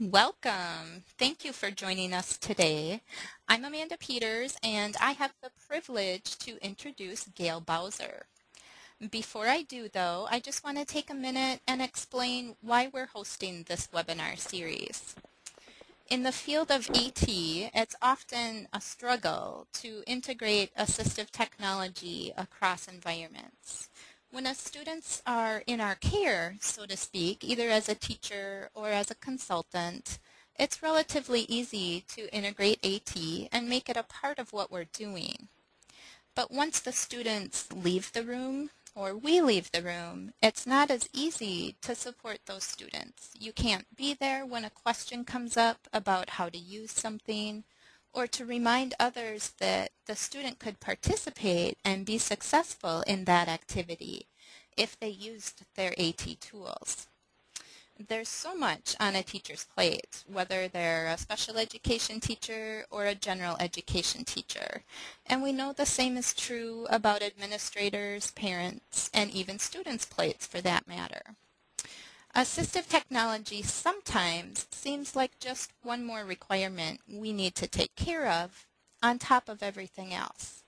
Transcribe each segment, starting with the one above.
Welcome. Thank you for joining us today. I'm Amanda Peters, and I have the privilege to introduce Gail Bowser. Before I do, though, I just want to take a minute and explain why we're hosting this webinar series. In the field of AT, it's often a struggle to integrate assistive technology across environments. When students are in our care, so to speak, either as a teacher or as a consultant, it's relatively easy to integrate AT and make it a part of what we're doing. But once the students leave the room, or we leave the room, it's not as easy to support those students. You can't be there when a question comes up about how to use something, or to remind others that the student could participate and be successful in that activity if they used their AT tools. There's so much on a teacher's plate, whether they're a special education teacher or a general education teacher. And we know the same is true about administrators, parents, and even students' plates for that matter. Assistive technology sometimes seems like just one more requirement we need to take care of on top of everything else.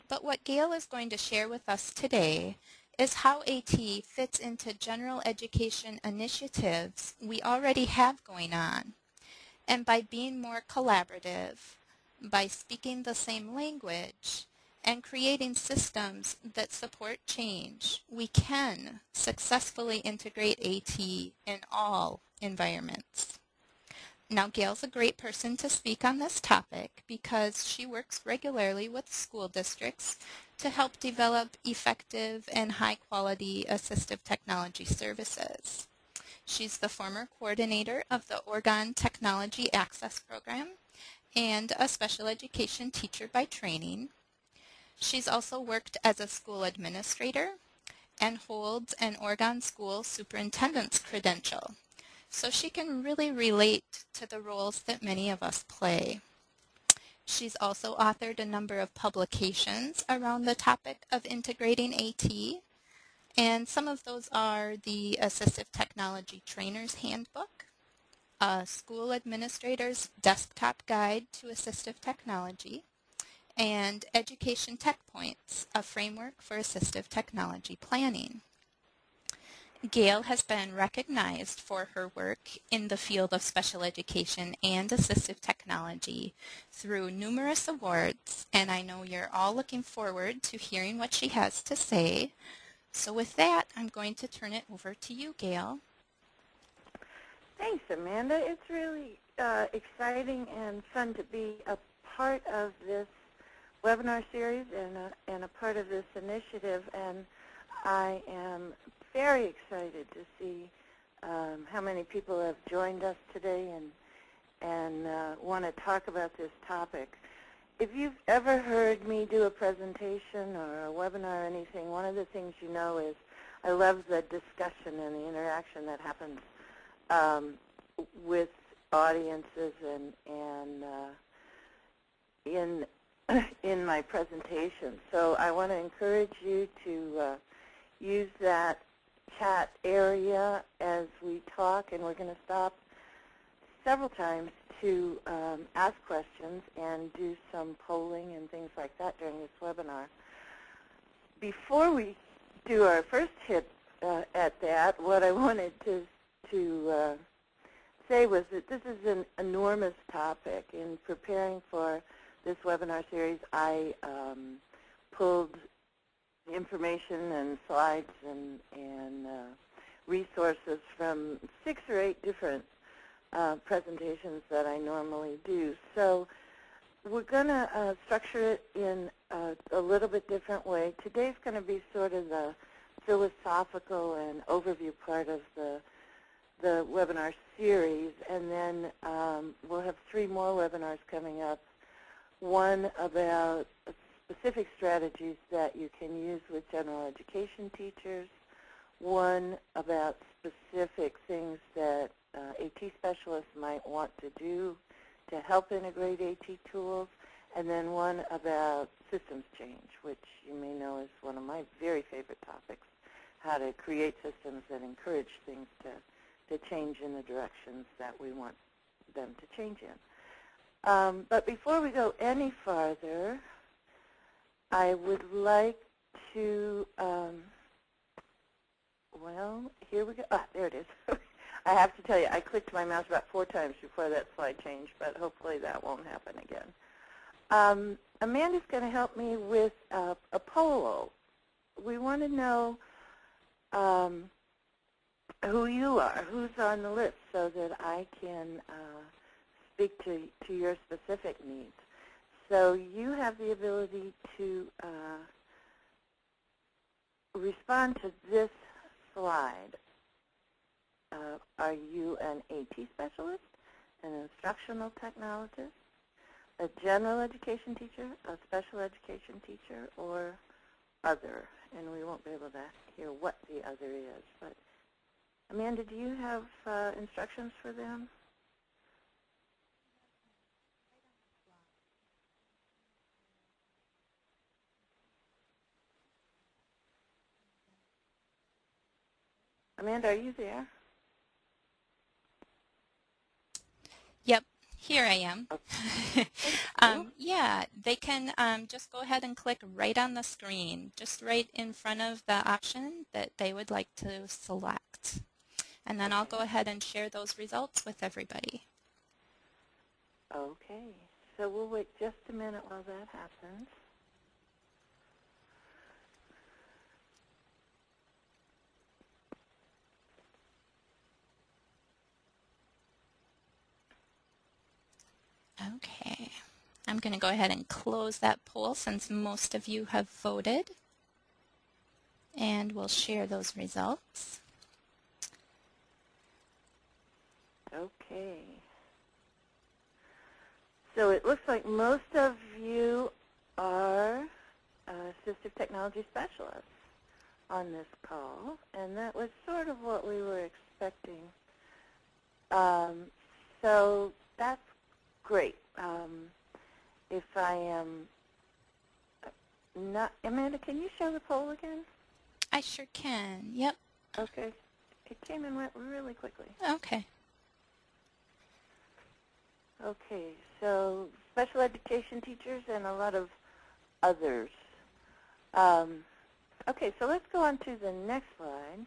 But what Gail is going to share with us today is how AT fits into general education initiatives we already have going on. And by being more collaborative, by speaking the same language, and creating systems that support change, we can successfully integrate AT in all environments. Now, Gail's a great person to speak on this topic because she works regularly with school districts to help develop effective and high-quality assistive technology services. She's the former coordinator of the Oregon Technology Access Program and a special education teacher by training. She's also worked as a school administrator and holds an Oregon School Superintendent's credential, so she can really relate to the roles that many of us play. She's also authored a number of publications around the topic of integrating AT, and some of those are the Assistive Technology Trainer's Handbook, a School Administrator's Desktop Guide to Assistive Technology, and Education Tech Points, a framework for assistive technology planning. Gail has been recognized for her work in the field of special education and assistive technology through numerous awards, and I know you're all looking forward to hearing what she has to say. So with that, I'm going to turn it over to you, Gail. Thanks, Amanda. It's really exciting and fun to be a part of this webinar series and a part of this initiative, and I am very excited to see how many people have joined us today and want to talk about this topic. If you've ever heard me do a presentation or a webinar or anything, one of the things you know is I love the discussion and the interaction that happens with audiences and in my presentation. So I want to encourage you to use that chat area as we talk, and we're going to stop several times to ask questions and do some polling and things like that during this webinar. Before we do our first hit at that, what I wanted to say was that this is an enormous topic. In preparing for this webinar series, I pulled information and slides and resources from 6 or 8 different presentations that I normally do. So we're going to structure it in a little bit different way. Today's going to be sort of the philosophical and overview part of the webinar series, and then we'll have 3 more webinars coming up, one about specific strategies that you can use with general education teachers, one about specific things that AT specialists might want to do to help integrate AT tools, and then one about systems change, which you may know is one of my very favorite topics, how to create systems that encourage things to change in the directions that we want them to change in. But before we go any farther, I would like to, well, here we go. Ah, there it is. I have to tell you, I clicked my mouse about 4 times before that slide changed, but hopefully that won't happen again. Amanda's going to help me with a poll. We want to know who you are, who's on the list, so that I can speak to your specific needs. So you have the ability to respond to this slide. Are you an AT specialist, an instructional technologist, a general education teacher, a special education teacher, or other? And we won't be able to hear what the other is. But Amanda, do you have instructions for them? Amanda, are you there? Yep, here I am. Okay. Yeah, they can just go ahead and click right on the screen, just right in front of the option that they would like to select. And then I'll go ahead and share those results with everybody. Okay. So we'll wait just a minute while that happens. Okay. I'm going to go ahead and close that poll since most of you have voted. And we'll share those results. Okay. So it looks like most of you are assistive technology specialists on this call, and that was sort of what we were expecting. So that's great. If I am not, Amanda, can you show the poll again? I sure can. Yep. Okay. It came and went really quickly. Okay. Okay, so special education teachers and a lot of others. Okay, so let's go on to the next slide.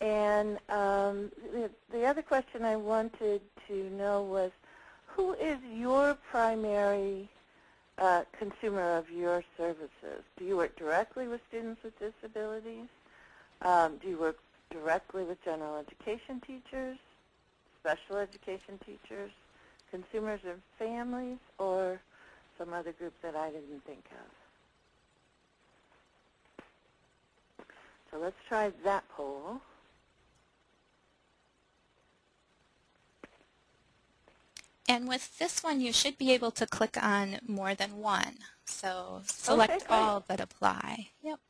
And the other question I wanted to know was, who is your primary consumer of your services? Do you work directly with students with disabilities? Do you work directly with general education teachers, special education teachers, consumers of families, or some other group that I didn't think of? So let's try that poll. And with this one, you should be able to click on more than one. So select all that apply. Yep.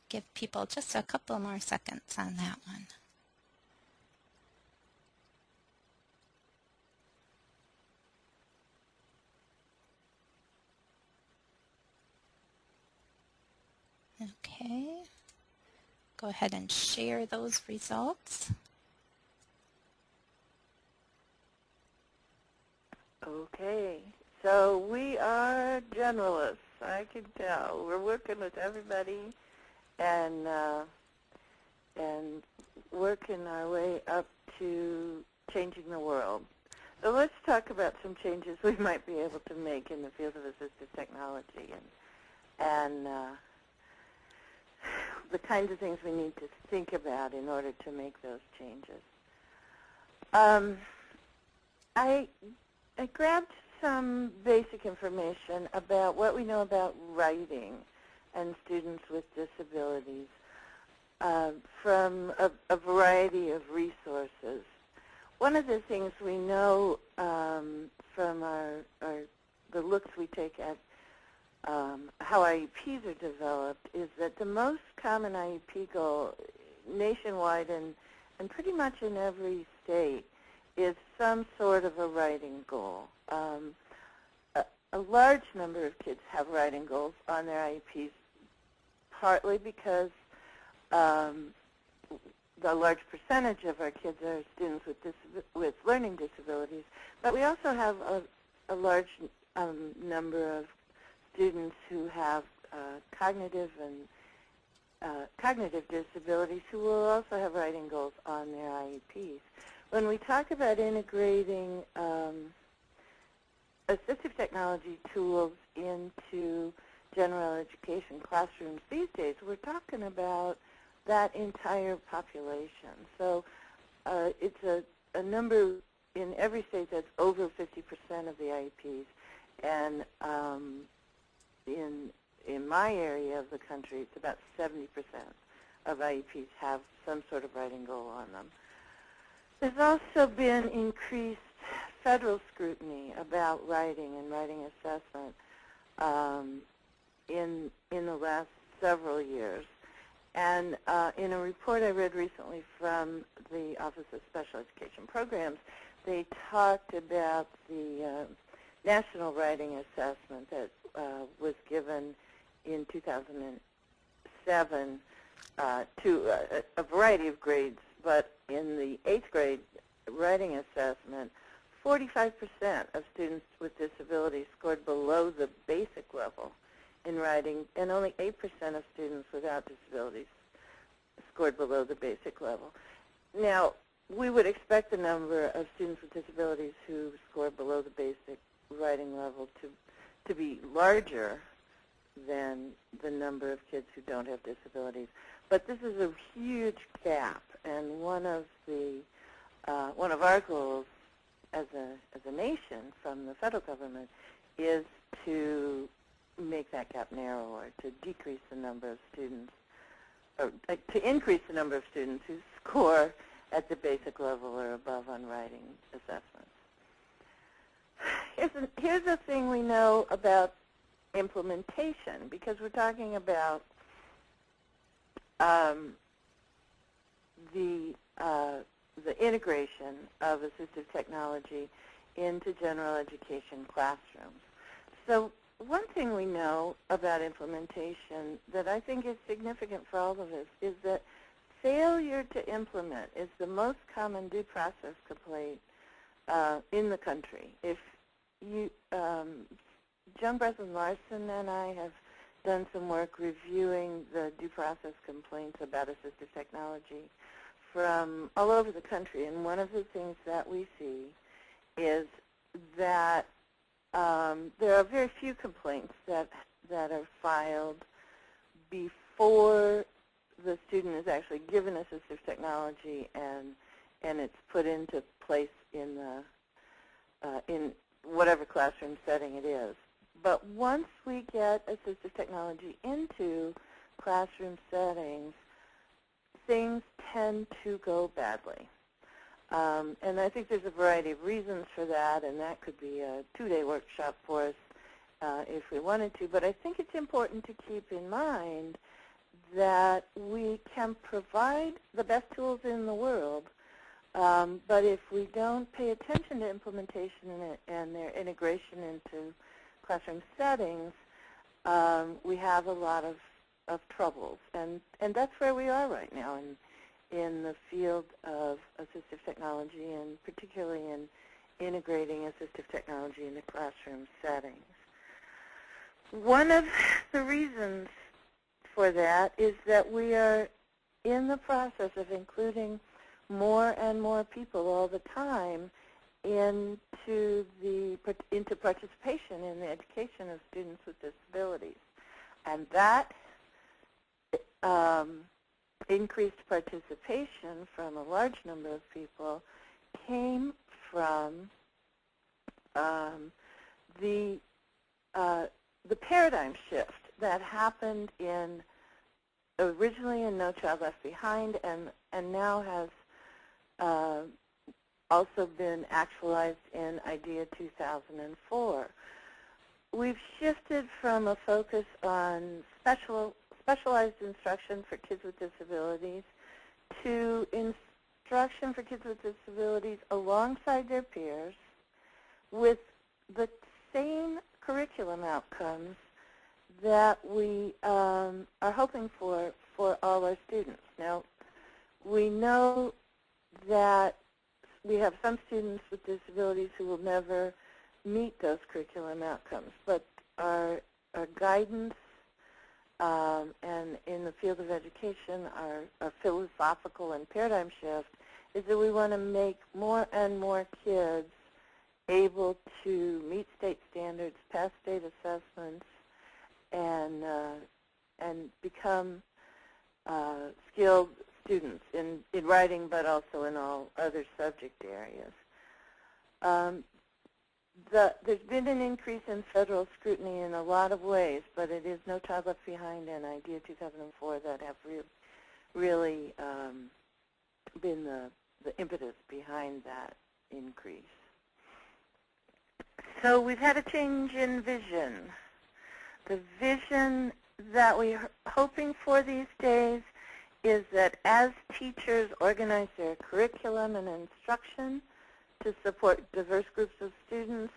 Give people just a couple more seconds on that one. Okay. Go ahead and share those results. Okay, so we are generalists, I can tell. We're working with everybody and working our way up to changing the world. So let's talk about some changes we might be able to make in the field of assistive technology and the kinds of things we need to think about in order to make those changes. I grabbed some basic information about what we know about writing and students with disabilities from a variety of resources. One of the things we know from the looks we take at how IEPs are developed is that the most common IEP goal nationwide and pretty much in every state is some sort of a writing goal. A large number of kids have writing goals on their IEPs, partly because the large percentage of our kids are students with learning disabilities, but we also have a large number of students who have cognitive disabilities who will also have writing goals on their IEPs. When we talk about integrating assistive technology tools into general education classrooms these days, we're talking about that entire population. So it's a number in every state that's over 50% of the IEPs, and in my area of the country, it's about 70% of IEPs have some sort of writing goal on them. There's also been increased federal scrutiny about writing and writing assessment in the last several years. And in a report I read recently from the Office of Special Education Programs, they talked about the national writing assessment that was given in 2007 to a variety of grades, but in the 8th grade writing assessment, 45% of students with disabilities scored below the basic level in writing, and only 8% of students without disabilities scored below the basic level. Now, we would expect the number of students with disabilities who score below the basic writing level to be larger than the number of kids who don't have disabilities. But this is a huge gap, and one of our goals as a nation from the federal government is to make that gap narrower, to decrease the number of students, or to increase the number of students who score at the basic level or above on writing assessments. Here's a thing we know about implementation, because we're talking about the integration of assistive technology into general education classrooms. So one thing we know about implementation that I think is significant for all of us is that failure to implement is the most common due process complaint in the country. If you, Joan Breslin Larson and I have done some work reviewing the due process complaints about assistive technology from all over the country, and one of the things that we see is that there are very few complaints that are filed before the student is actually given assistive technology and it's put into place in whatever classroom setting it is. But once we get assistive technology into classroom settings, things tend to go badly. And I think there's a variety of reasons for that, and that could be a 2-day workshop for us if we wanted to. But I think it's important to keep in mind that we can provide the best tools in the world, but if we don't pay attention to implementation and their integration into classroom settings, we have a lot of troubles. And that's where we are right now in the field of assistive technology, and particularly in integrating assistive technology into classroom settings. One of the reasons for that is that we are in the process of including more and more people all the time into participation in the education of students with disabilities. And that increased participation from a large number of people came from the paradigm shift that happened originally in No Child Left Behind, and now has also been actualized in IDEA 2004. we've shifted from a focus on specialized instruction for kids with disabilities to instruction for kids with disabilities alongside their peers with the same curriculum outcomes that we are hoping for all our students. Now, we know that we have some students with disabilities who will never meet those curriculum outcomes, but our guidance and in the field of education, our philosophical and paradigm shift is that we want to make more and more kids able to meet state standards, pass state assessments, and become skilled students in writing, but also in all other subject areas. There's been an increase in federal scrutiny in a lot of ways, but it is No Child Left Behind and IDEA 2004 that have really been the impetus behind that increase. So we've had a change in vision. The vision that we're hoping for these days is that as teachers organize their curriculum and instruction to support diverse groups of students,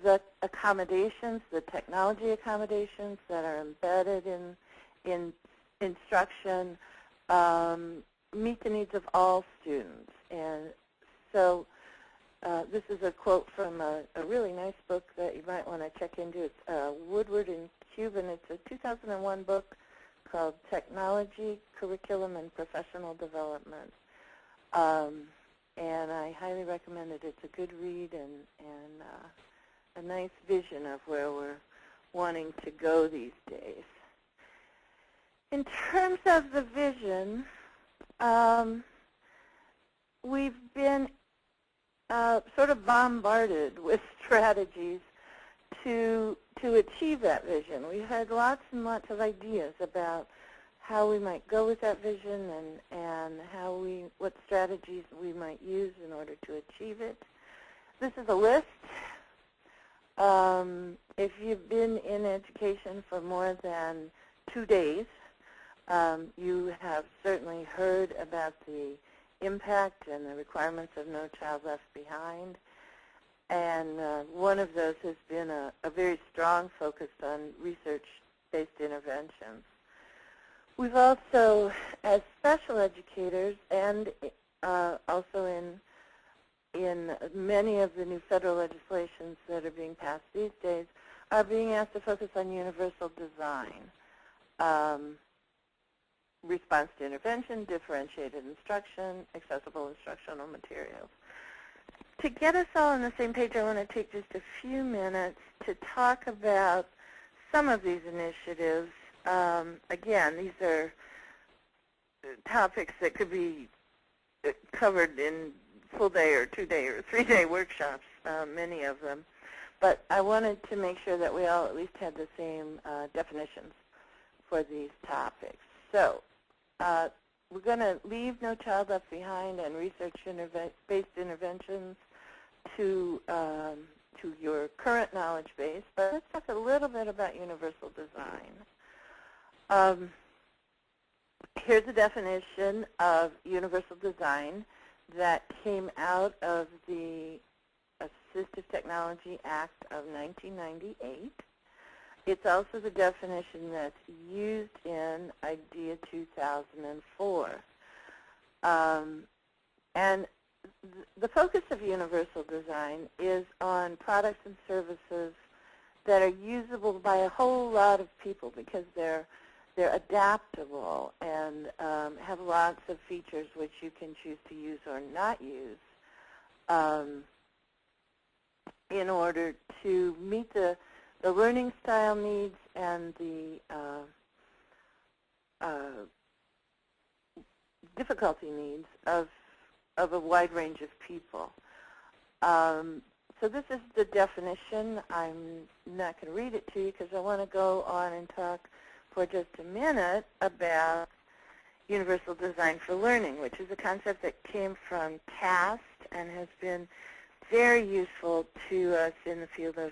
the accommodations, the technology accommodations that are embedded in instruction meet the needs of all students. And so this is a quote from a really nice book that you might want to check into. It's Woodward and Cuban. It's a 2001 book called Technology, Curriculum, and Professional Development. And I highly recommend it. It's a good read and a nice vision of where we're wanting to go these days. In terms of the vision, we've been sort of bombarded with strategies to achieve that vision. We've had lots and lots of ideas about how we might go with that vision and what strategies we might use in order to achieve it. This is a list. If you've been in education for more than 2 days, you have certainly heard about the impact and the requirements of No Child Left Behind. And one of those has been a very strong focus on research-based interventions. We've also, as special educators, and also in many of the new federal legislations that are being passed these days, are being asked to focus on universal design, response to intervention, differentiated instruction, accessible instructional materials. To get us all on the same page, I want to take just a few minutes to talk about some of these initiatives. Again, these are topics that could be covered in full-day or 2-day or 3-day workshops, many of them. But I wanted to make sure that we all at least had the same definitions for these topics. So we're going to leave No Child Left Behind and research-based interventions to your current knowledge base, but let's talk a little bit about universal design. Here's a definition of universal design that came out of the Assistive Technology Act of 1998. It's also the definition that's used in IDEA 2004. And the focus of universal design is on products and services that are usable by a whole lot of people because they're adaptable and have lots of features which you can choose to use or not use in order to meet the learning style needs and the difficulty needs of a wide range of people. So this is the definition. I'm not going to read it to you because I want to go on and talk for just a minute about universal design for learning, which is a concept that came from CAST and has been very useful to us in the field of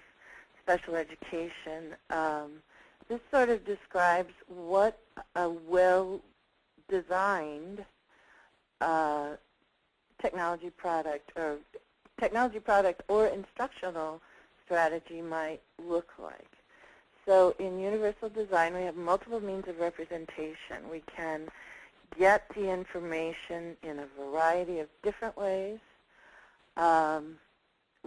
special education, this sort of describes what a well-designed technology product or instructional strategy might look like. So in universal design, we have multiple means of representation. We can get the information in a variety of different ways,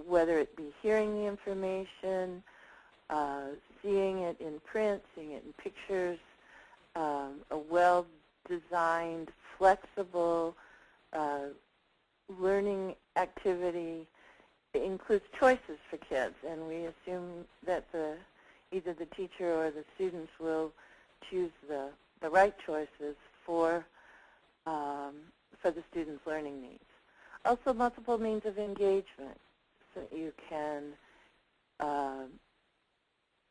whether it be hearing the information, seeing it in print, seeing it in pictures, a well-designed, flexible learning activity. It includes choices for kids, and we assume that either the teacher or the students will choose the right choices for the students' learning needs. Also, multiple means of engagement, so you can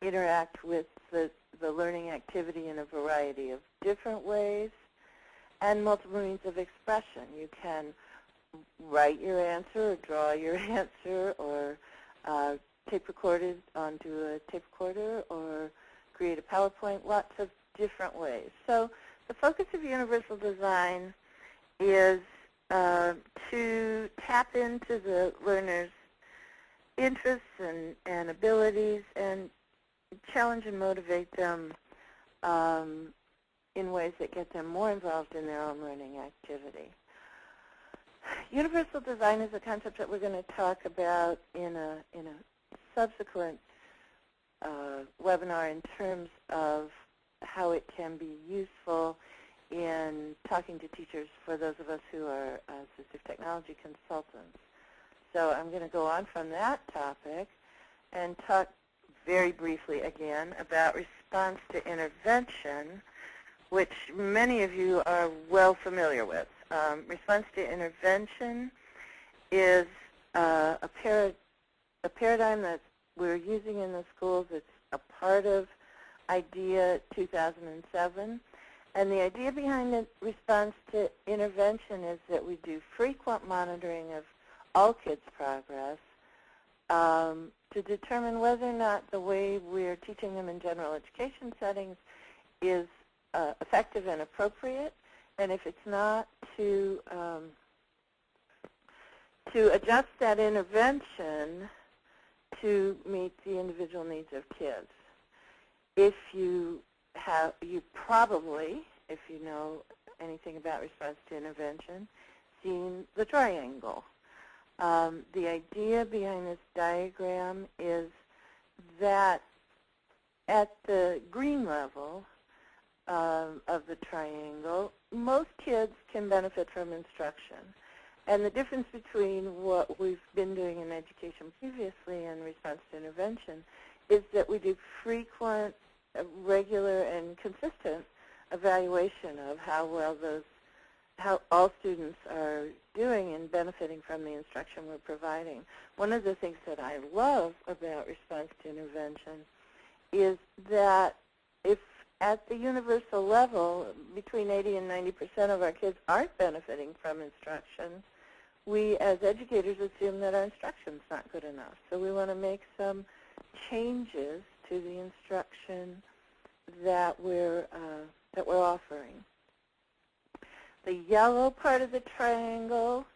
interact with the learning activity in a variety of different ways, and multiple means of expression. You can write your answer or draw your answer or tape record it onto a tape recorder or create a PowerPoint, lots of different ways. So the focus of universal design is to tap into the learner's interests and abilities and challenge and motivate them in ways that get them more involved in their own learning activity. Universal design is a concept that we're going to talk about in a subsequent webinar in terms of how it can be useful in talking to teachers for those of us who are assistive technology consultants. So I'm going to go on from that topic and talk very briefly again about response to intervention, which many of you are well familiar with. Response to intervention is a paradigm that we're using in the schools. It's a part of IDEA 2007. And the idea behind the response to intervention is that we do frequent monitoring of all kids' progress to determine whether or not the way we're teaching them in general education settings is effective and appropriate, and if it's not, to adjust that intervention to meet the individual needs of kids. If you probably, if you know anything about response to intervention, seen the triangle. The idea behind this diagram is that at the green level of the triangle, most kids can benefit from instruction. And the difference between what we've been doing in education previously and response to intervention is that we do frequent, regular, and consistent evaluation of how all students are doing and benefiting from the instruction we're providing. One of the things that I love about response to intervention is that if at the universal level, between 80 and 90% of our kids aren't benefiting from instruction, we as educators assume that our instruction's not good enough. So we want to make some changes to the instruction that we're offering. The yellow part of the triangle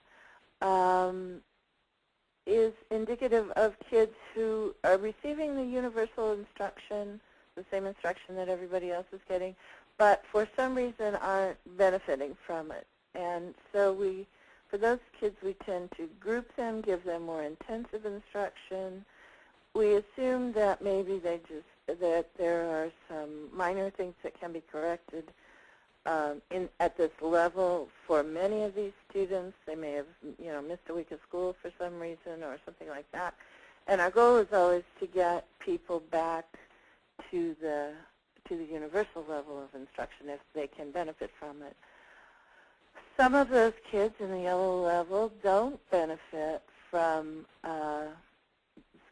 is indicative of kids who are receiving the universal instruction, the same instruction that everybody else is getting, but for some reason aren't benefiting from it. And so for those kids, we tend to group them, give them more intensive instruction. We assume that maybe that there are some minor things that can be corrected at this level. For many of these students, they may have missed a week of school for some reason or something like that. And our goal is always to get people back to the universal level of instruction if they can benefit from it. Some of those kids in the yellow level don't benefit from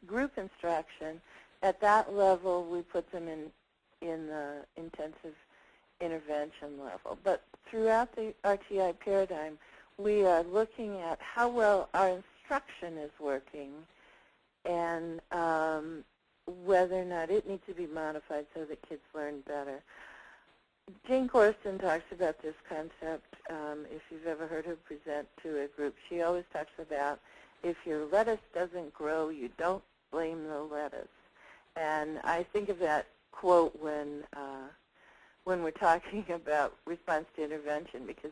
group instruction. At that level, we put them in the intensive intervention level. But throughout the RTI paradigm, we are looking at how well our instruction is working and whether or not it needs to be modified so that kids learn better. Jane Corson talks about this concept. If you've ever heard her present to a group, she always talks about if your lettuce doesn't grow, you don't blame the lettuce. And I think of that quote when we're talking about response to intervention, because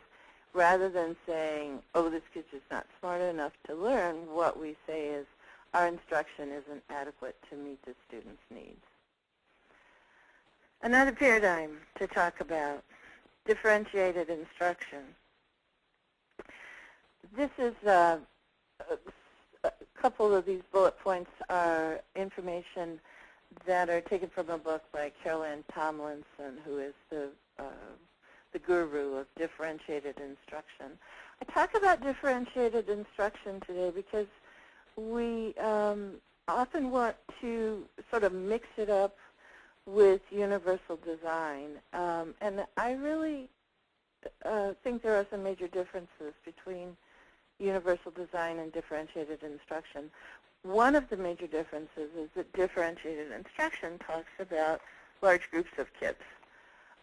rather than saying, oh, this kid's just not smart enough to learn, what we say is our instruction isn't adequate to meet the student's needs. Another paradigm to talk about, differentiated instruction. This is a couple of these bullet points are information that are taken from a book by Carol Ann Tomlinson, who is the guru of differentiated instruction. I talk about differentiated instruction today because we often want to sort of mix it up with universal design. And I really think there are some major differences between universal design and differentiated instruction. One of the major differences is that differentiated instruction talks about large groups of kids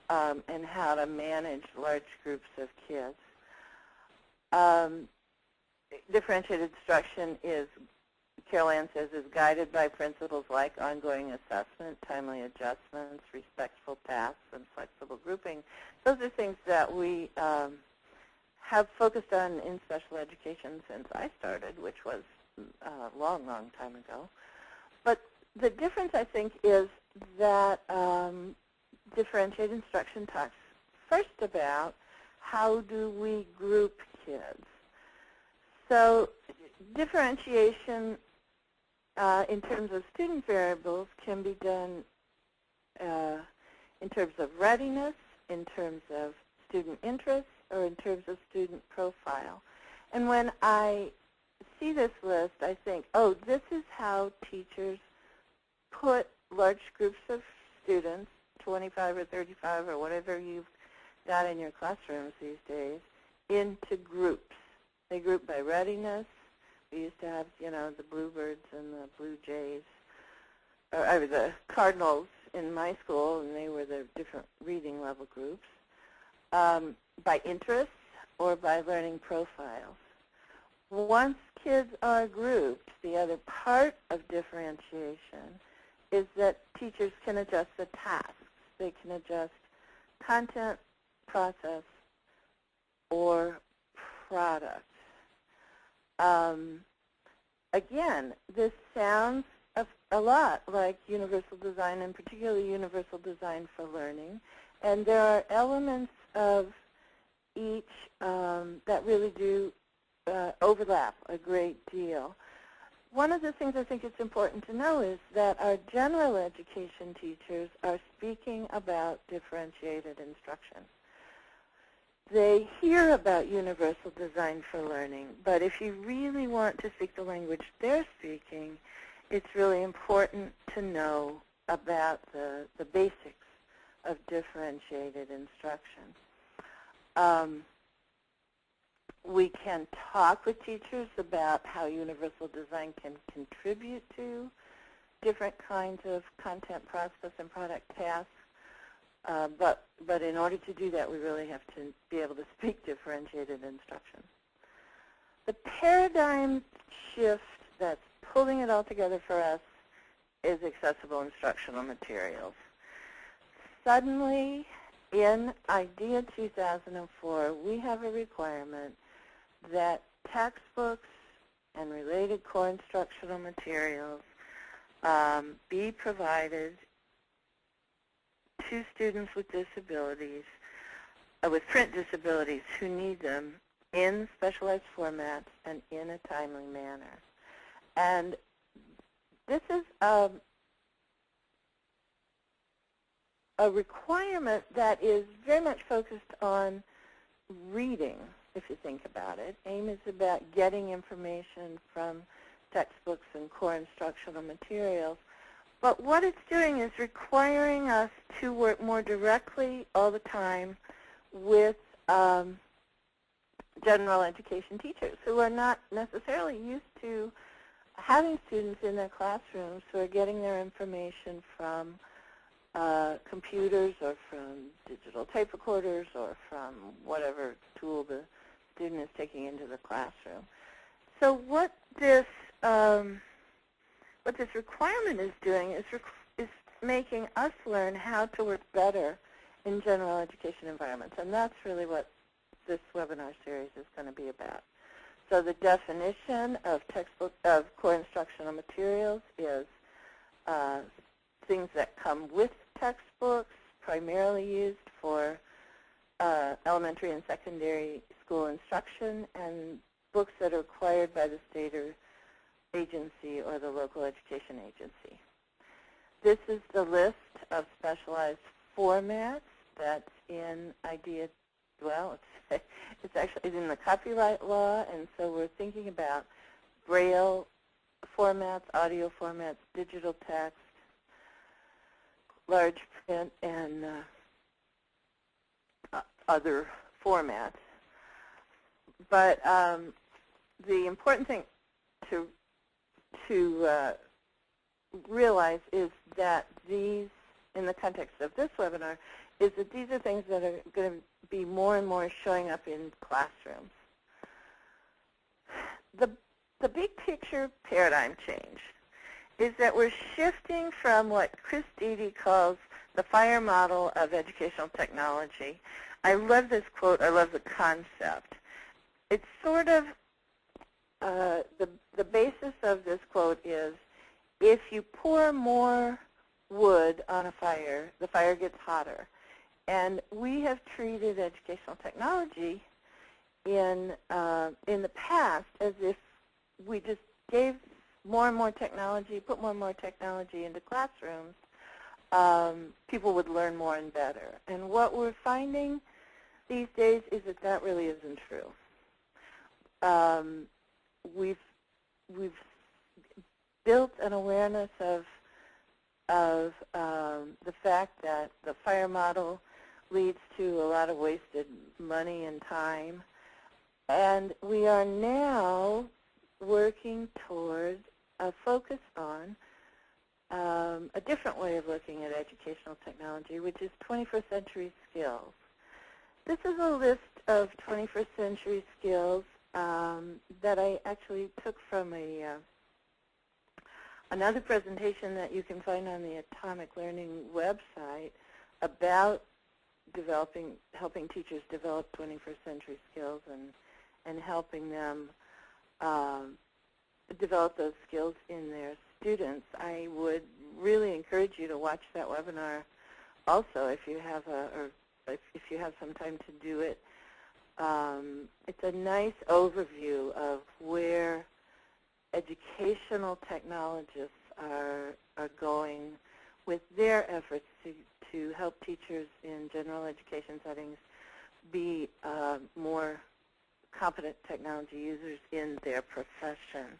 and how to manage large groups of kids. Differentiated instruction is, Carol Ann says, is guided by principles like ongoing assessment, timely adjustments, respectful tasks, and flexible grouping. Those are things that we have focused on in special education since I started, which was a long, long time ago. But the difference, I think, is that differentiated instruction talks first about how do we group kids. So differentiation in terms of student variables can be done in terms of readiness, in terms of student interest, or in terms of student profile. And when I see this list, I think, oh, this is how teachers put large groups of students, 25 or 35 or whatever you've got in your classrooms these days, into groups. They group by readiness. We used to have, you know, the bluebirds and the blue jays, or the cardinals in my school, and they were the different reading level groups, by interests or by learning profiles. Once kids are grouped, the other part of differentiation is that teachers can adjust the tasks. They can adjust content, process, or product. Again, this sounds a lot like universal design, and particularly universal design for learning. And there are elements of each that really do overlap a great deal. One of the things I think it's important to know is that our general education teachers are speaking about differentiated instruction. They hear about universal design for learning, but if you really want to speak the language they're speaking, it's really important to know about the basics of differentiated instruction. We can talk with teachers about how universal design can contribute to different kinds of content, process, and product tasks. But in order to do that, we really have to be able to speak differentiated instruction. The paradigm shift that's pulling it all together for us is accessible instructional materials. Suddenly, in IDEA 2004, we have a requirement that textbooks and related core instructional materials be provided to students with disabilities, with print disabilities who need them in specialized formats and in a timely manner. And this is a requirement that is very much focused on reading, if you think about it. AIM is about getting information from textbooks and core instructional materials. But what it's doing is requiring us to work more directly all the time with general education teachers who are not necessarily used to having students in their classrooms who are getting their information from computers or from digital tape recorders or from whatever tool the student is taking into the classroom. So what this requirement is doing is making us learn how to work better in general education environments, and that's really what this webinar series is going to be about. So the definition of core instructional materials is things that come with textbooks, primarily used for elementary and secondary school instruction, and books that are required by the state or agency or the local education agency. This is the list of specialized formats that's in IDEA. Well, it's actually in the copyright law, and so we're thinking about Braille formats, audio formats, digital text, large print, and other formats. But the important thing to realize is that these, in the context of this webinar, is that these are things that are going to be more and more showing up in classrooms. The big picture paradigm change is that we're shifting from what Chris Deedy calls the FIRE model of educational technology. I love this quote. I love the concept. It's sort of, the basis of this quote is, if you pour more wood on a fire, the fire gets hotter. And we have treated educational technology in the past as if we just gave more and more technology, put more and more technology into classrooms, people would learn more and better. And what we're finding these days is that that really isn't true. We've built an awareness of the fact that the FIRE model leads to a lot of wasted money and time. And we are now working toward a focus on a different way of looking at educational technology, which is 21st century skills. This is a list of 21st century skills that I actually took from another presentation that you can find on the Atomic Learning website about helping teachers develop 21st century skills and helping them develop those skills in their students. I would really encourage you to watch that webinar also if you have if you have some time to do it. It's a nice overview of where educational technologists are going with their efforts to help teachers in general education settings be more competent technology users in their profession.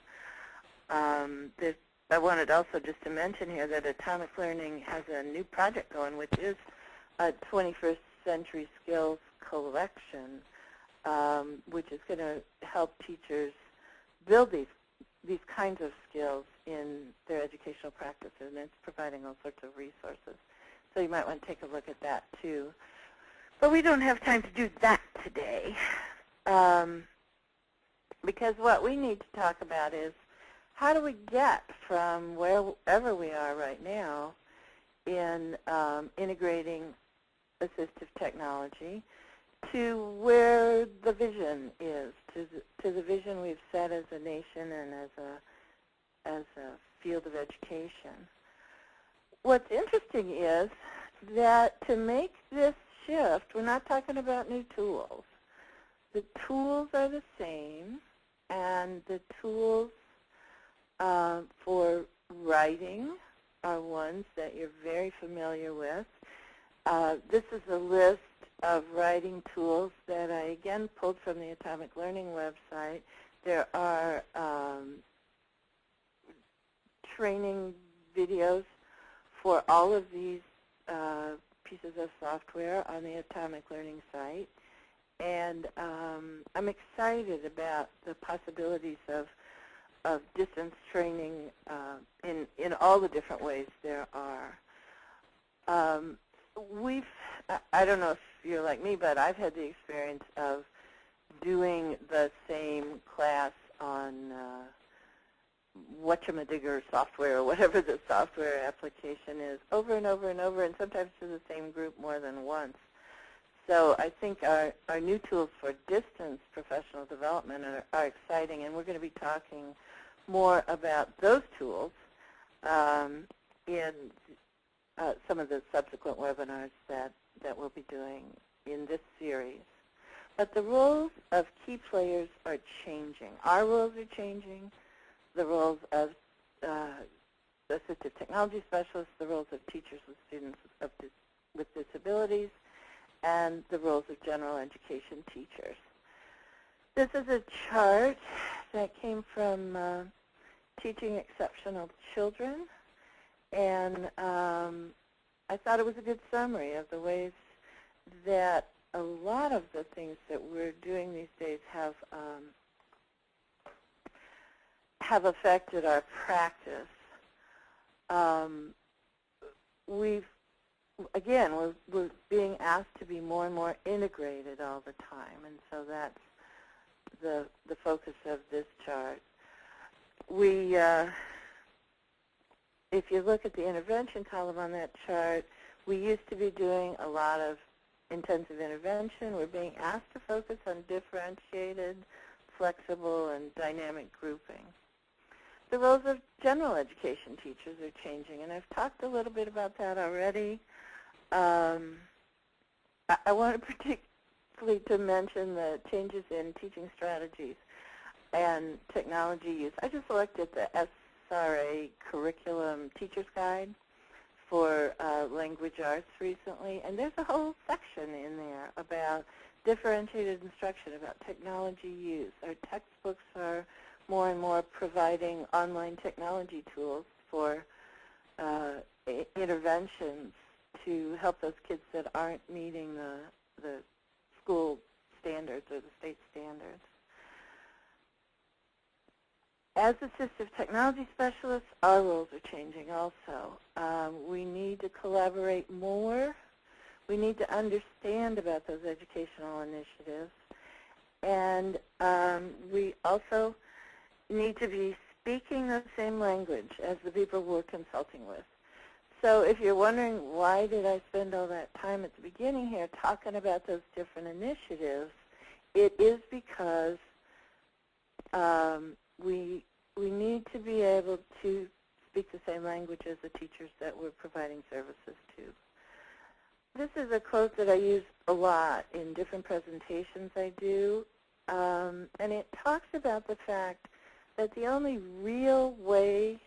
I wanted also just to mention here that Atomic Learning has a new project going, which is a 21st century skills collection, which is going to help teachers build these kinds of skills in their educational practice, and it's providing all sorts of resources. So you might want to take a look at that too. But we don't have time to do that today, because what we need to talk about is how do we get from wherever we are right now in integrating assistive technology to where the vision is, to the vision we've set as a nation and as a field of education. What's interesting is that to make this shift, we're not talking about new tools. The tools are the same, and the tools for writing are ones that you're very familiar with. This is a list of writing tools that I, again, pulled from the Atomic Learning website. There are training videos for all of these pieces of software on the Atomic Learning site. And I'm excited about the possibilities of distance training in all the different ways there are. I don't know if you're like me, but I've had the experience of doing the same class on whatchamadigger software or whatever the software application is over and over and over, and sometimes to the same group more than once. So I think our new tools for distance professional development are exciting, and we're going to be talking more about those tools in some of the subsequent webinars that we'll be doing in this series. But the roles of key players are changing. Our roles are changing. The roles of assistive technology specialists, the roles of teachers with students with disabilities, and the roles of general education teachers. This is a chart that came from Teaching Exceptional Children, and I thought it was a good summary of the ways that a lot of the things that we're doing these days have affected our practice. We're being asked to be more and more integrated all the time, and so that's the focus of this chart. If you look at the intervention column on that chart, we used to be doing a lot of intensive intervention. We're being asked to focus on differentiated, flexible, and dynamic grouping. The roles of general education teachers are changing, and I've talked a little bit about that already. I wanted particularly to mention the changes in teaching strategies and technology use. I just looked at the SRA Curriculum Teacher's Guide for language arts recently, and there's a whole section in there about differentiated instruction, about technology use. Our textbooks are more and more providing online technology tools for interventions to help those kids that aren't meeting the school standards or the state standards. As assistive technology specialists, our roles are changing also. We need to collaborate more. We need to understand about those educational initiatives. And we also need to be speaking the same language as the people we're consulting with. So if you're wondering why did I spend all that time at the beginning here talking about those different initiatives, it is because we need to be able to speak the same language as the teachers that we're providing services to. This is a quote that I use a lot in different presentations I do, and it talks about the fact that the only real way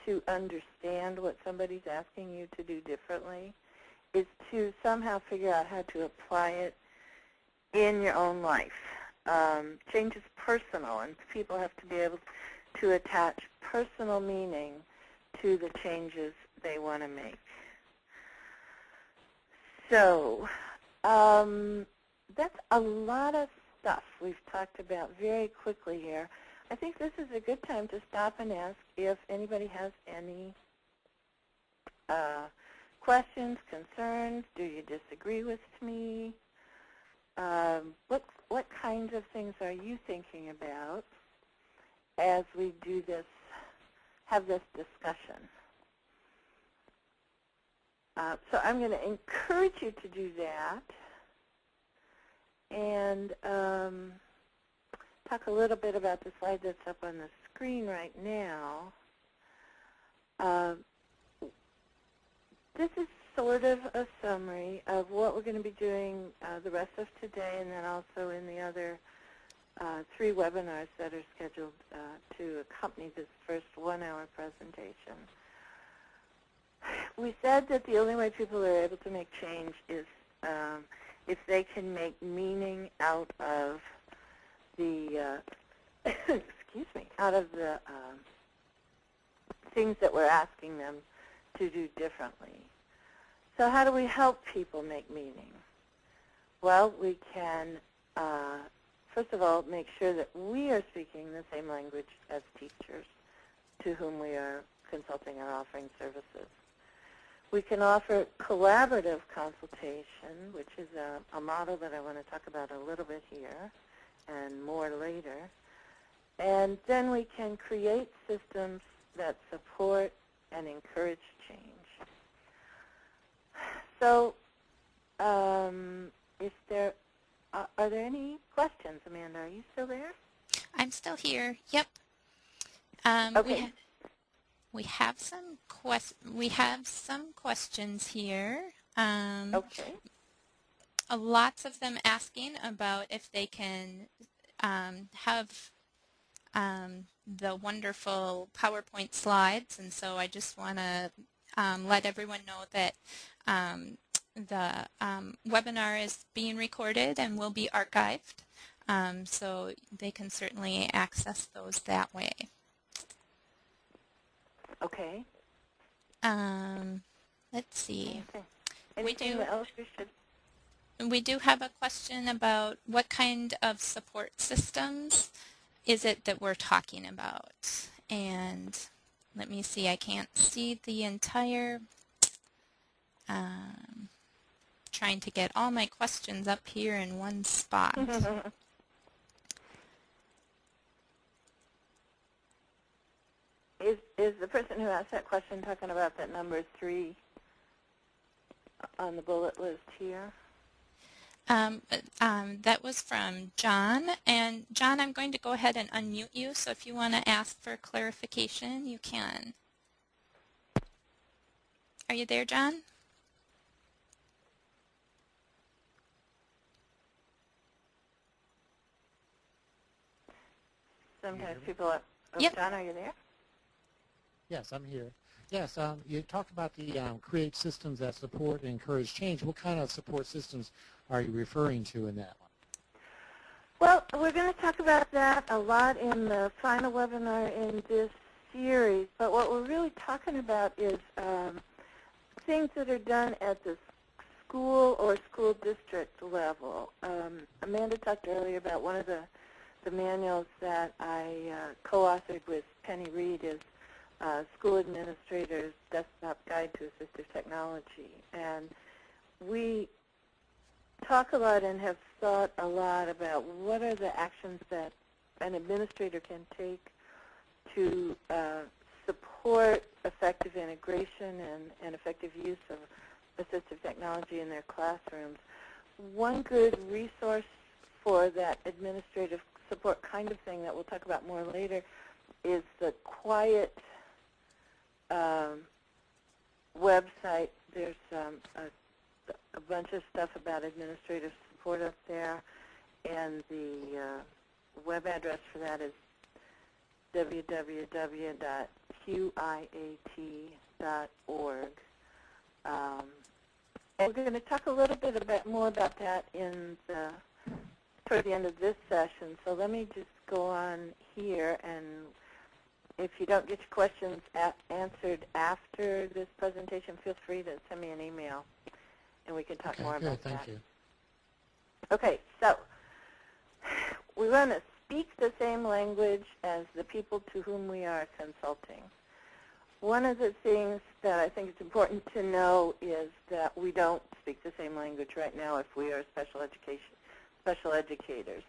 to understand what somebody's asking you to do differently is to somehow figure out how to apply it in your own life. Change is personal, and people have to be able to attach personal meaning to the changes they want to make. So that's a lot of stuff we've talked about very quickly here. I think this is a good time to stop and ask if anybody has any questions, concerns. Do you disagree with me? What kinds of things are you thinking about as we do this, have this discussion? So I'm going to encourage you to do that and talk a little bit about the slide that's up on the screen right now. This is sort of a summary of what we're going to be doing the rest of today, and then also in the other 3 webinars that are scheduled to accompany this first 1-hour presentation. We said that the only way people are able to make change is if they can make meaning out of the excuse me, out of the things that we're asking them to do differently. So how do we help people make meaning? Well, we can first of all, make sure that we are speaking the same language as teachers to whom we are consulting or offering services. We can offer collaborative consultation, which is a model that I want to talk about a little bit here and more later. And then we can create systems that support and encourage change. So are there any questions, Amanda? Are you still there? I'm still here. Yep. Okay. We have some questions here. Okay. Lots of them asking about if they can have the wonderful PowerPoint slides, and so I just want to let everyone know that the webinar is being recorded and will be archived, so they can certainly access those that way. Okay. Let's see. Anything else we should? We do have a question about what kind of support systems is it that we're talking about. And let me see, I can't see the entire, trying to get all my questions up here in one spot. Is the person who asked that question talking about that number 3 on the bullet list here? That was from John. And John, I'm going to go ahead and unmute you, so if you want to ask for clarification, you can. Are you there, John? Sometimes people are, Yep. John, are you there? Yes, I'm here. Yes, you talked about the create systems that support and encourage change. What kind of support systems are you referring to in that one? Well, we're going to talk about that a lot in the final webinar in this series, but what we're really talking about is things that are done at the school or school district level. Amanda talked earlier about one of the manuals that I co-authored with Penny Reed is School Administrator's Desktop Guide to Assistive Technology. And we talk a lot and have thought a lot about what are the actions that an administrator can take to support effective integration and effective use of assistive technology in their classrooms. One good resource for that administrative support kind of thing that we'll talk about more later is the Quiet website. There's a bunch of stuff about administrative support up there, and the web address for that is www.qiat.org. And we're going to talk a little bit more about that toward the end of this session. So let me just go on here, and if you don't get your questions answered after this presentation, feel free to send me an email, and we can talk more about that. Thank you. Okay, so we want to speak the same language as the people to whom we are consulting. One of the things that I think is important to know is that we don't speak the same language right now if we are special educators.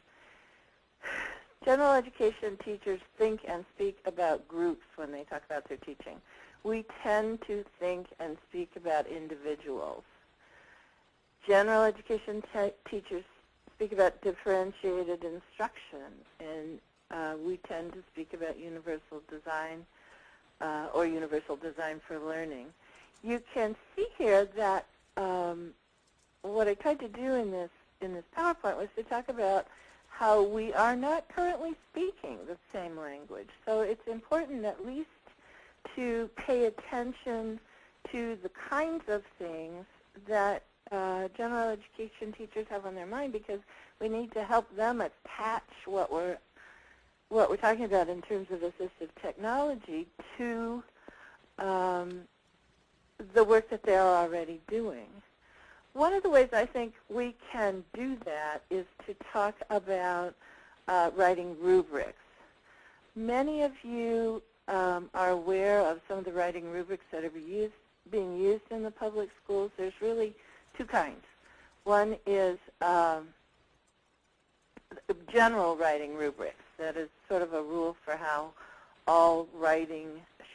General education teachers think and speak about groups when they talk about their teaching. We tend to think and speak about individuals. General education teachers speak about differentiated instruction, and we tend to speak about universal design or universal design for learning. You can see here that what I tried to do in this PowerPoint was to talk about how we are not currently speaking the same language. So it's important at least to pay attention to the kinds of things that general education teachers have on their mind, because we need to help them attach what we're talking about in terms of assistive technology to the work that they're already doing. One of the ways I think we can do that is to talk about writing rubrics. Many of you are aware of some of the writing rubrics that are being used in the public schools. There's really two kinds. One is general writing rubrics. That is sort of a rule for how all writing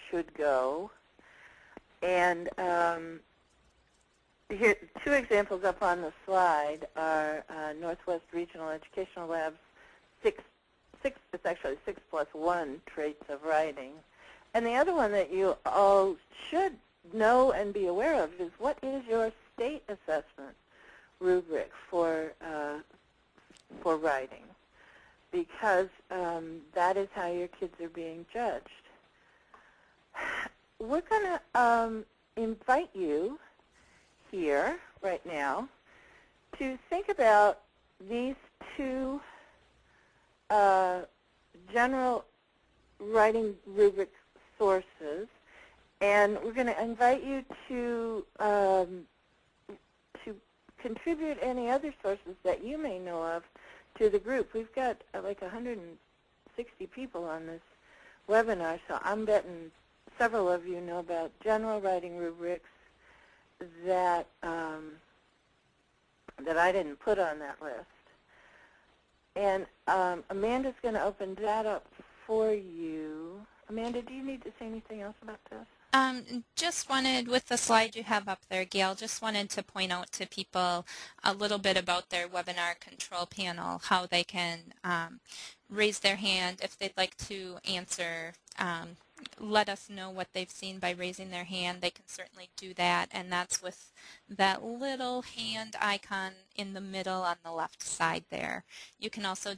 should go. And here, two examples up on the slide are Northwest Regional Educational Lab's it's actually 6+1 traits of writing. And the other one that you all should know and be aware of is what is your state assessment rubric for writing, because that is how your kids are being judged. We're going to invite you here right now to think about these two general writing rubric sources, and we're going to invite you to contribute any other sources that you may know of to the group. We've got like 160 people on this webinar, so I'm betting several of you know about general writing rubrics that that I didn't put on that list. And Amanda's going to open that up for you. Amanda, do you need to say anything else about this? Just wanted, with the slide you have up there, Gail, just wanted to point out to people a little bit about their webinar control panel, how they can raise their hand if they'd like to answer. Let us know what they've seen by raising their hand. They can certainly do that, and that's with that little hand icon in the middle on the left side there. You can also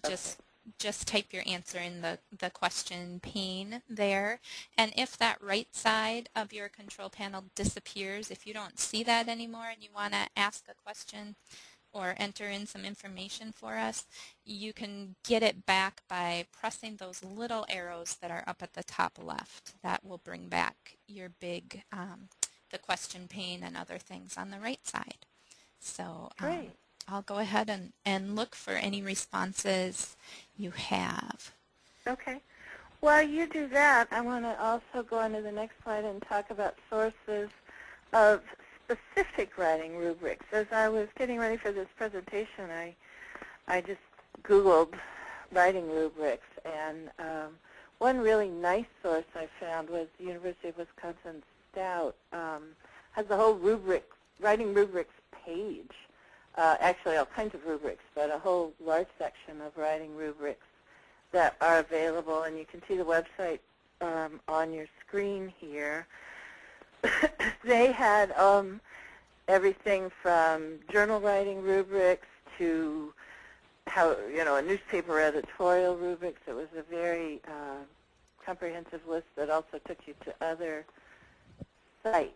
just type your answer in the question pane there. And if that right side of your control panel disappears, if you don't see that anymore and you want to ask a question or enter in some information for us, you can get it back by pressing those little arrows that are up at the top left. That will bring back your big, the question pane and other things on the right side. So Great. I'll go ahead and look for any responses you have. Okay. While you do that, I want to also go on to the next slide and talk about sources of specific writing rubrics. As I was getting ready for this presentation, I just Googled writing rubrics, and one really nice source I found was the University of Wisconsin Stout has a whole writing rubrics page. Actually all kinds of rubrics, but a whole large section of writing rubrics that are available, and you can see the website on your screen here. They had everything from journal writing rubrics to a newspaper editorial rubrics. It was a very comprehensive list that also took you to other sites.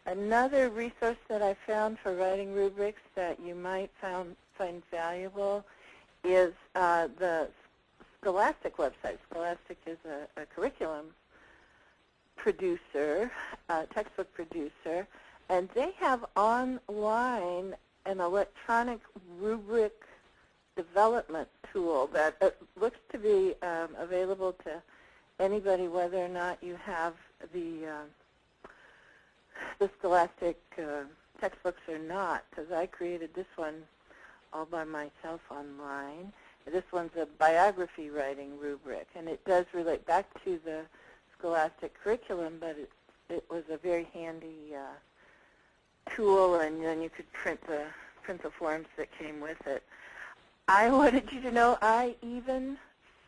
Another resource that I found for writing rubrics that you might find valuable is the Scholastic website. Scholastic is a curriculum producer, textbook producer, and they have online an electronic rubric development tool that looks to be available to anybody, whether or not you have the Scholastic textbooks or not, because I created this one all by myself online. This one's a biography writing rubric, and it does relate back to the Scholastic curriculum, but it was a very handy tool, and then you could print the forms that came with it. I wanted you to know I even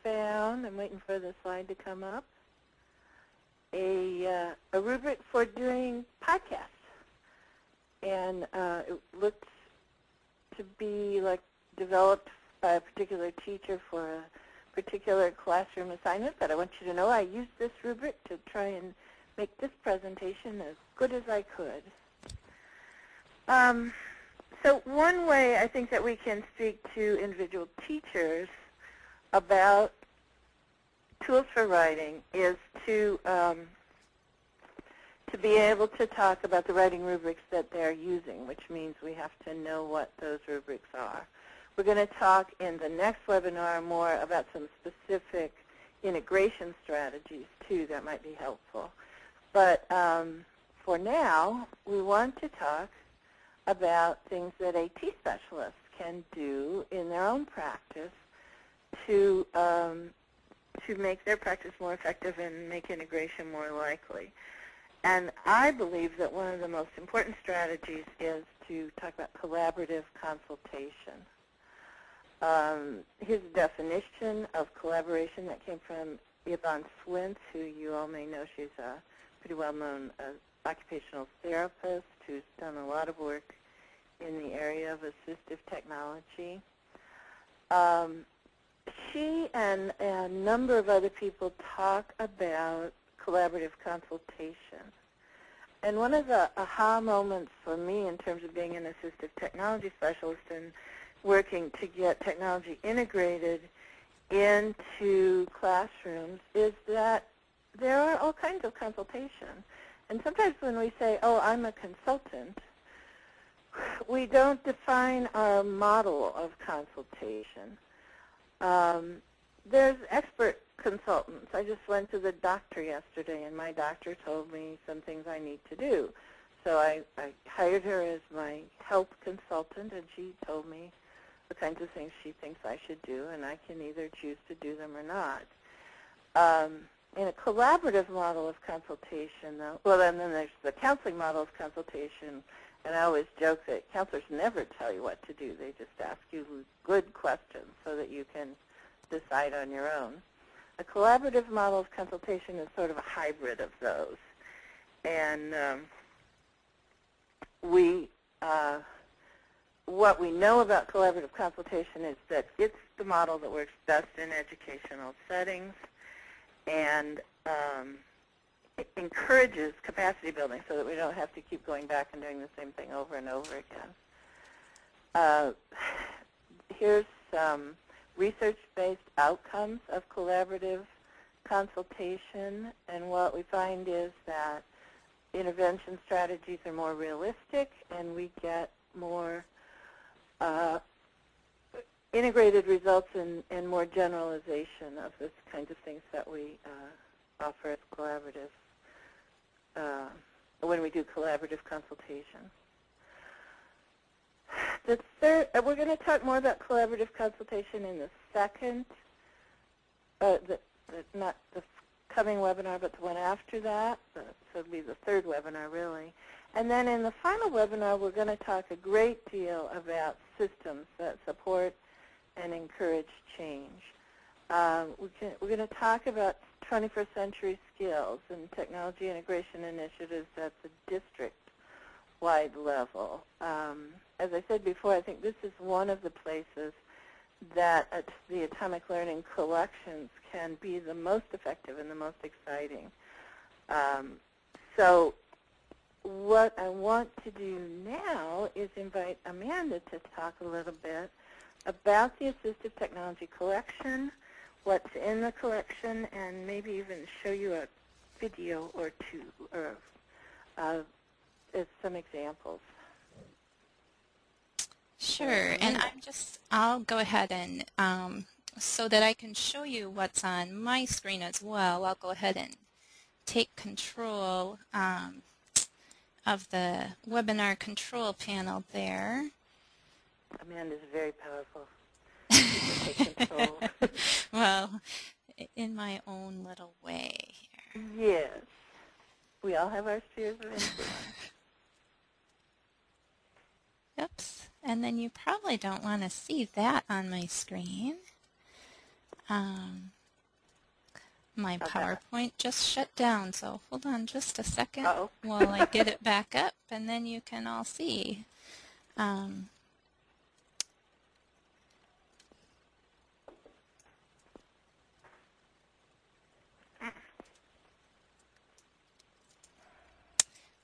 found, I'm waiting for the slide to come up, a rubric for doing podcasts, and it looked to be like developed by a particular teacher for a particular classroom assignment, but I want you to know I used this rubric to try and make this presentation as good as I could. So one way I think that we can speak to individual teachers about tools for writing is to be able to talk about the writing rubrics that they're using, which means we have to know what those rubrics are. We're going to talk in the next webinar more about some specific integration strategies, too, that might be helpful. But for now, we want to talk about things that AT specialists can do in their own practice to make their practice more effective and make integration more likely. And I believe that one of the most important strategies is to talk about collaborative consultation. Here's a definition of collaboration that came from Yvonne Swintz, who you all may know. She's a pretty well-known occupational therapist who's done a lot of work in the area of assistive technology. She and a number of other people talk about collaborative consultation. And one of the aha moments for me in terms of being an assistive technology specialist and working to get technology integrated into classrooms is that there are all kinds of consultation. And sometimes when we say, oh, I'm a consultant, we don't define our model of consultation. There's expert consultants. I just went to the doctor yesterday, and my doctor told me some things I need to do. So I hired her as my health consultant, and she told me the kinds of things she thinks I should do, and I can either choose to do them or not. In a collaborative model of consultation, though, well, and then there's the counseling model of consultation, and I always joke that counselors never tell you what to do. They just ask you good questions so that you can decide on your own. A collaborative model of consultation is sort of a hybrid of those. And what we know about collaborative consultation is that it's the model that works best in educational settings, and it encourages capacity building so that we don't have to keep going back and doing the same thing over and over again. Here's some research-based outcomes of collaborative consultation, and what we find is that intervention strategies are more realistic, and we get more integrated results and more generalization of this kinds of things that we offer as collaborative when we do collaborative consultation. The third, we're going to talk more about collaborative consultation in the second, not the coming webinar, but the one after that. So it'll be the third webinar, really. And then in the final webinar, we're going to talk a great deal about systems that support and encourage change. We're going to talk about 21st century skills and technology integration initiatives at the district-wide level. As I said before, I think this is one of the places that the atomic learning collections can be the most effective and the most exciting. So what I want to do now is invite Amanda to talk a little bit about the Assistive Technology Collection, what's in the collection, and maybe even show you a video or two or as some examples. Sure, and I'll go ahead and so that I can show you what's on my screen as well, I'll go ahead and take control of the webinar control panel there. Amanda's very powerful. She can take control. Well, in my own little way here. Yes. We all have our spheres of influence. Oops. And then you probably don't want to see that on my screen. My PowerPoint just shut down, so hold on just a second while I get it back up, and then you can all see.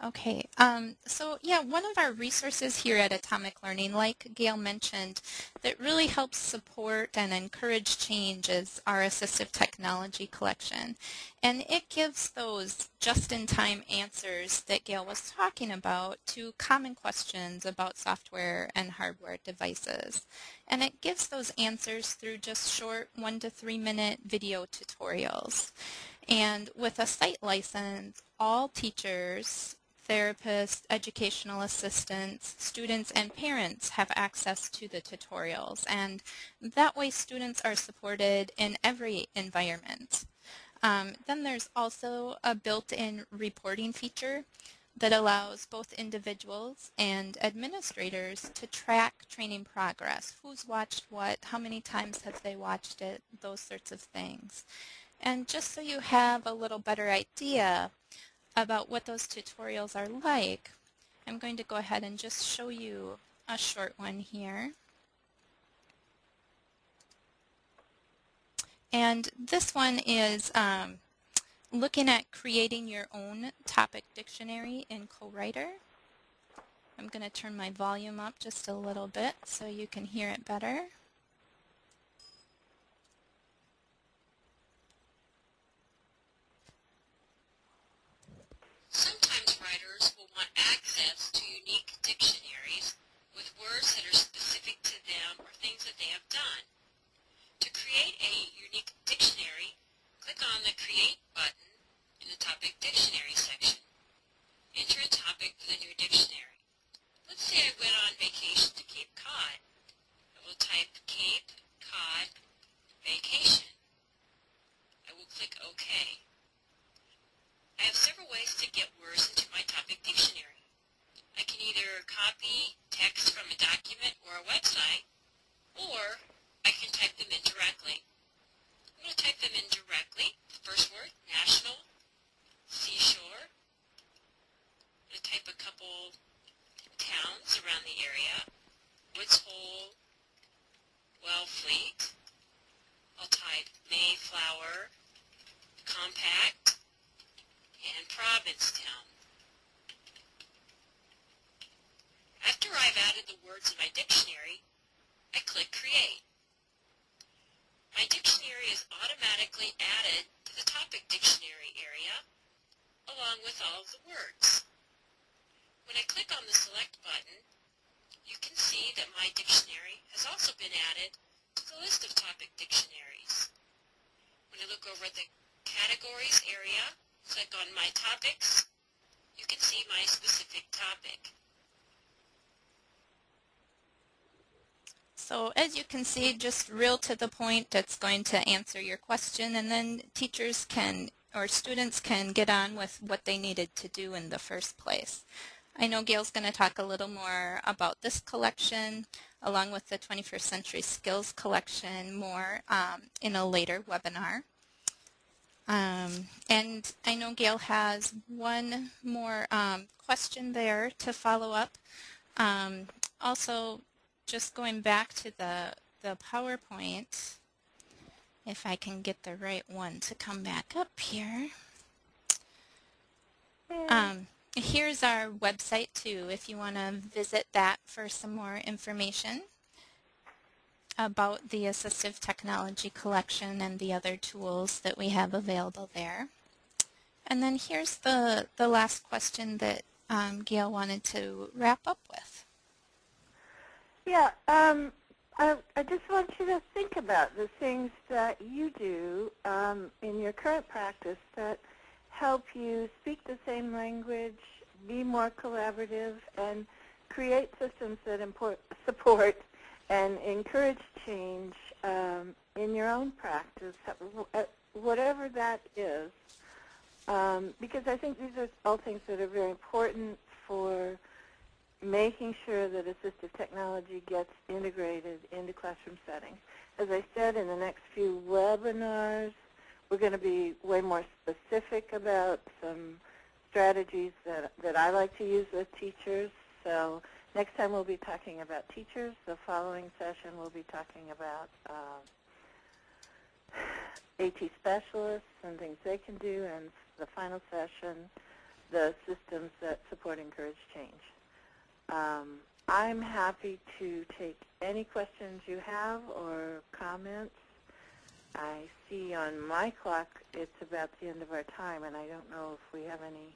Okay, so yeah, one of our resources here at Atomic Learning, like Gail mentioned, that really helps support and encourage change is our assistive technology collection. And it gives those just-in-time answers that Gail was talking about to common questions about software and hardware devices. And it gives those answers through just short 1 to 3 minute video tutorials. And with a site license, all teachers, therapists, educational assistants, students, and parents have access to the tutorials. And that way students are supported in every environment. Then there's also a built-in reporting feature that allows both individuals and administrators to track training progress. Who's watched what, how many times have they watched it, those sorts of things. And just so you have a little better idea about what those tutorials are like, I'm going to go ahead and just show you a short one here. And this one is looking at creating your own topic dictionary in CoWriter. I'm going to turn my volume up just a little bit so you can hear it better. Sometimes writers will want access to unique dictionaries with words that are specific to them or things that they have done. To create a unique dictionary, click on the Create button in the Topic Dictionary section. Enter a topic for the new dictionary. Let's say I went on vacation to Cape Cod. I will type Cape Cod Vacation. I will click OK. I have several ways to get words into my topic dictionary. I can either copy text from a document or a website, or I can type them in directly. I'm going to type them in directly. The first word, national, seashore. I'm going to type a couple towns around the area. Woods Hole, Wellfleet. I'll type Mayflower, Compact, and Provincetown. After I've added the words in my dictionary, I click Create. My dictionary is automatically added to the topic dictionary area, along with all of the words. When I click on the Select button, you can see that my dictionary has also been added to the list of topic dictionaries. When I look over at the Categories area, click on My Topics, you can see my specific topic. So as you can see, just real to the point, it's going to answer your question, and then teachers can, or students can get on with what they needed to do in the first place. I know Gail's going to talk a little more about this collection, along with the 21st Century Skills collection, more in a later webinar. And I know Gail has one more question there to follow up. Also, just going back to the PowerPoint, if I can get the right one to come back up here. Here's our website too, if you want to visit that for some more information about the assistive technology collection and the other tools that we have available there. And then here's the last question that Gail wanted to wrap up with. Yeah, I just want you to think about the things that you do in your current practice that help you speak the same language, be more collaborative, and create systems that support and encourage change in your own practice, whatever that is. Because I think these are all things that are very important for making sure that assistive technology gets integrated into classroom settings. As I said, in the next few webinars, we're going to be way more specific about some strategies that I like to use with teachers. So next time we'll be talking about teachers. The following session we'll be talking about AT specialists and things they can do. And the final session, the systems that support and encourage change. I'm happy to take any questions you have or comments. I see on my clock it's about the end of our time, and I don't know if we have any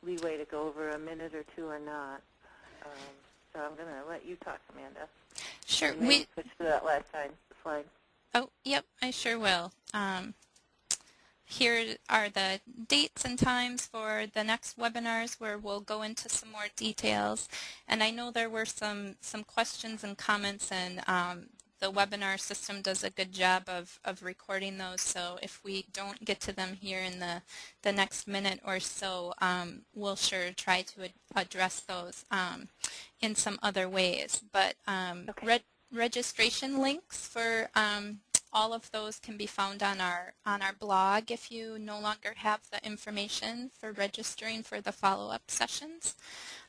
leeway to go over a minute or two or not. So I'm going to let you talk, Amanda. Sure. Maybe switch to that last slide. Oh, yep, I sure will. Here are the dates and times for the next webinars where we'll go into some more details. And I know there were some questions and comments, and the webinar system does a good job of recording those. So if we don't get to them here in the next minute or so, we'll sure try to address those in some other ways. But Okay. registration links for all of those can be found on our blog if you no longer have the information for registering for the follow-up sessions.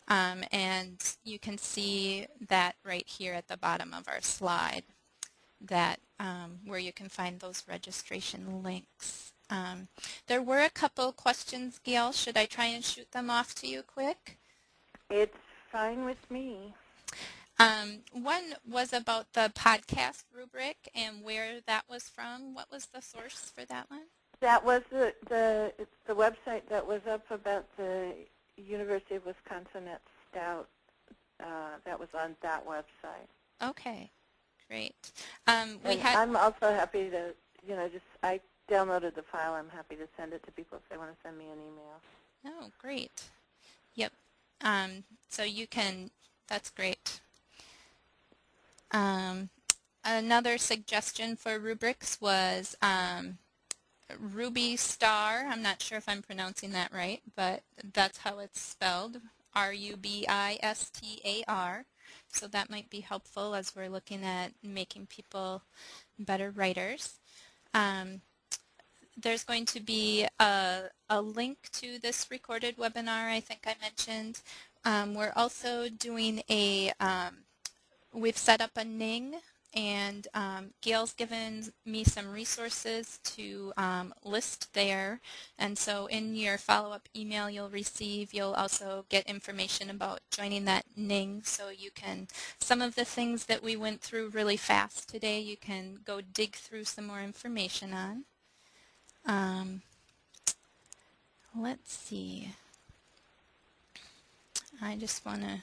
And you can see that right here at the bottom of our slide, that where you can find those registration links. There were a couple questions, Gail. Should I try and shoot them off to you quick? It's fine with me. One was about the podcast rubric and where that was from. What was the source for that one? That was it's the website that was up about the University of Wisconsin at Stout. That was on that website. Okay, great. I'm also happy to, I downloaded the file. I'm happy to send it to people if they want to send me an email. Oh, great. Yep. So you can, that's great. Another suggestion for rubrics was Ruby Star. I'm not sure if I'm pronouncing that right, but that's how it's spelled, RUBISTAR. So that might be helpful as we're looking at making people better writers. There's going to be a link to this recorded webinar I think I mentioned. We're also doing we've set up a Ning, and Gail's given me some resources to list there. And so in your follow-up email you'll also get information about joining that Ning, so you can, some of the things that we went through really fast today, you can go dig through some more information on. Let's see. I just want to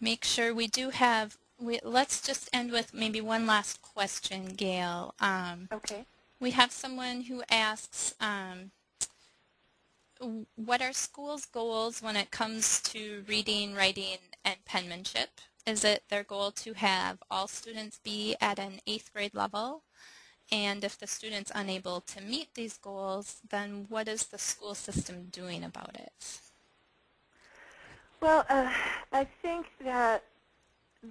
make sure we do have, let's just end with maybe one last question, Gail. Okay. We have someone who asks, what are schools' goals when it comes to reading, writing, and penmanship? Is it their goal to have all students be at an 8th grade level? And if the student's unable to meet these goals, then what is the school system doing about it? Well, I think that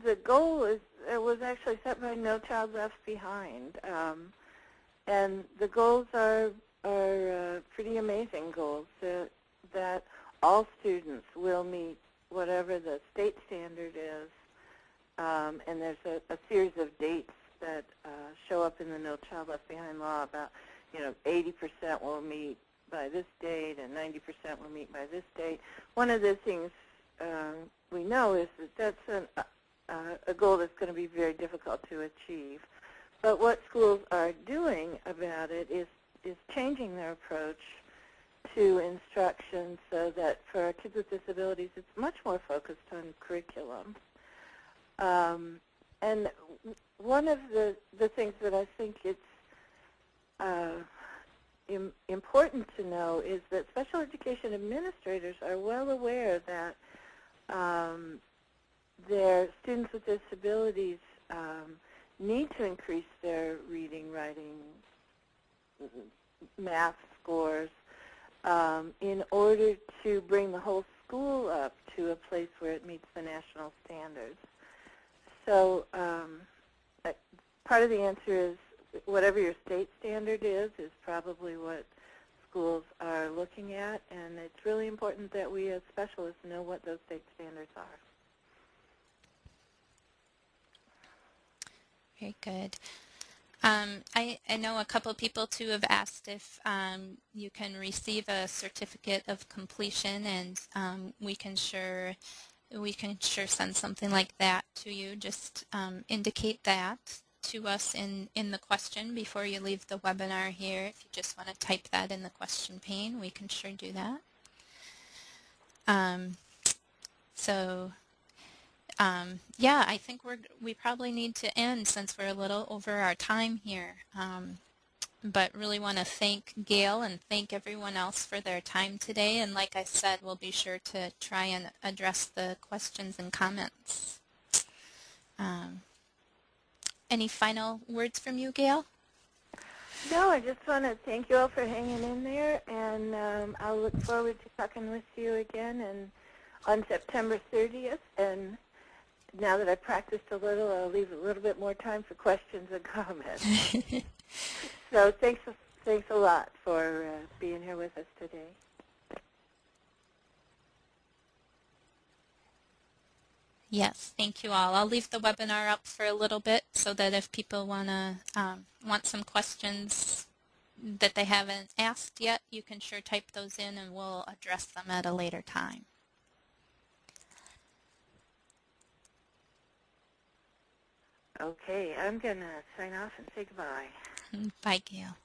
the goal was actually set by No Child Left Behind, and the goals are pretty amazing goals, that all students will meet whatever the state standard is, and there's a series of dates that show up in the No Child Left Behind law about, 80% will meet by this date and 90% will meet by this date. One of the things we know is that that's a goal that's going to be very difficult to achieve. But what schools are doing about it is changing their approach to instruction so that for our kids with disabilities it's much more focused on curriculum. And one of the things that I think it's important to know is that special education administrators are well aware that their students with disabilities need to increase their reading, writing, math scores in order to bring the whole school up to a place where it meets the national standards. So part of the answer is whatever your state standard is probably what schools are looking at, and it's really important that we as specialists know what those state standards are. Very good. I know a couple people too have asked if you can receive a certificate of completion, and we can sure send something like that to you. Just indicate that to us in the question before you leave the webinar here. If you just want to type that in the question pane, we can sure do that. So yeah, I think we probably need to end since we're a little over our time here. But really want to thank Gail and thank everyone else for their time today. And like I said, we'll be sure to try and address the questions and comments. Any final words from you, Gail? No, I just want to thank you all for hanging in there, and I'll look forward to talking with you again on September 30th. And now that I've practiced a little, I'll leave a little bit more time for questions and comments. So thanks a lot for being here with us today. Yes, thank you all. I'll leave the webinar up for a little bit so that if people want some questions that they haven't asked yet, you can sure type those in and we'll address them at a later time. Okay, I'm going to sign off and say goodbye. Bye, Gail.